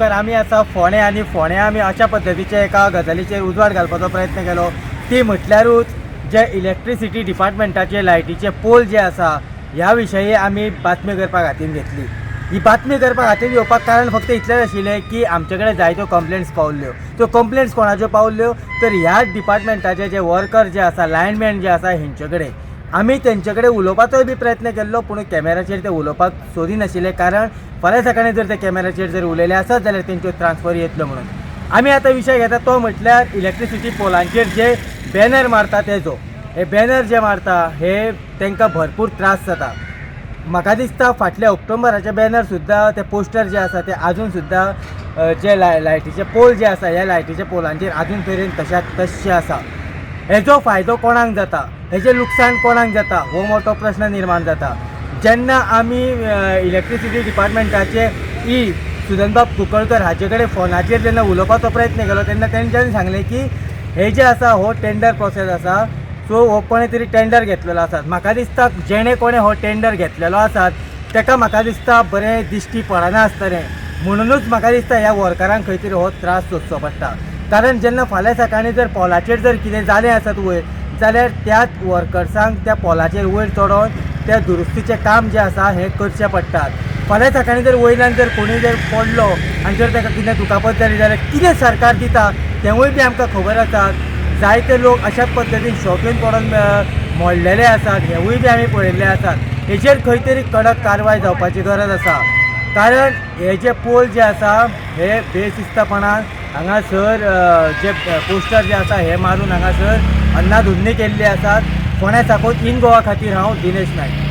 तर आम्ही आसा फोंडे आनी फोंडे आमी अशा पद्दतीचे एका गजालीचेर उजवाड घालपाचो प्रयत्न केलो ती म्हटल्यारूच जे इलेक्ट्रिसिटी डिपार्टमेंटाचे लायटीचे पोल जे आसा ह्या विशयी आमी बातमी करपाक हातीन घेतली। ही बातमी करपाक हातीन घेवपाक कारण फक्त इतलेंच आशिल्लें की आमचे कडेन जायत्यो कंप्लेंट्स पावल्ल्यो। त्यो कंप्लेंट्स कोणाच्यो पावल्ल्यो तर ह्याच डिपार्टमेंटाचे जे वर्कर जे आसा लायनमॅन जे आसा हेंचे कडेन आमी तेंचे कडेन उलोवपाचोय बी प्रयत्न केल्लो पूण कॅमेराचेर ते उलोवपाक सोदिनाशिल्ले कारण फाल्यां सकाळीं जर ते कॅमेराचेर जर उलयले आसत जाल्यार तेंच्यो ट्रान्सफर येतलो म्हणून। आमी आतां विशय घेता तो म्हटल्यार इलेक्ट्रिसिटी पोलांचेर जे बॅनर मारता तेजो। हे बॅनर जे मारता हे तांकां भरपूर त्रास जाता। म्हाका दिसता फाटल्या ऑक्टोबराचे बॅनर सुद्दां ते पोस्टर जे आसा ते आजून सुद्दां जे लायटीचे पोल जे आसा ह्या लायटीच्या पोलांचेर आजून मेरेन तशाक तशे आसा। हेजो फायदो कोणाक जाता, हेजें लुकसाण कोणाक जाता हो मोठो प्रश्न निर्माण जाता। जेन्ना आमी इलेक्ट्रिसिटी डिपार्टमेंटाचे सुदनबाब कुंकळकर हाचे कडेन फोनाचेर जेन्ना उलोवपाचो प्रयत्न केलो तेन्ना तेंच्यांनी सांगलें की हे जे आसा हो टेंडर प्रोसेस आसा सो हो कोणे तरी टेंडर घेतलेलो आसा। म्हाका दिसता जेणे कोणे हो टेंडर घेतलेलो आसा ताका म्हाका दिसता बरें दिश्टी पडना आसतलें म्हणूनच म्हाका दिसता ह्या वर्करांक खंय तरी हो त्रास सोंसचो पडटा। कारण जेन्ना फाल्यां सकाळीं जर पोलाचेर जर कितें जालें आसत वयर जाल्यार त्याच वर्कर्सांक त्या पोलाचेर वयर चडोवन त्या दुरुस्तीचें काम जें आसा हें करचें पडटा। फाल्यां सकाळीं जर वयल्यान जर कोणूय जर पडलो आनी जर ताका कितें दुखापत जाली जाल्यार कितें सरकार दिता तेंवूय बी आमकां खबर आसा। जायते लोक अशाच पद्दतीन शॉकेन पडून मोडलेले आसात हेवूय बी आमी पळयल्ले आसात। हेचेर खंय तरी कडक कारवाय जावपाची गरज आसा कारण हे जे पोल जे आसा हे बेशिस्तपणान हांगासर जे पोस्टर जे आसा हे मारून हांगासर अन्नाधुंदी केल्ली आसात। फोंड्या साकून इन गोवा खातीर हांव दिनेश नायक।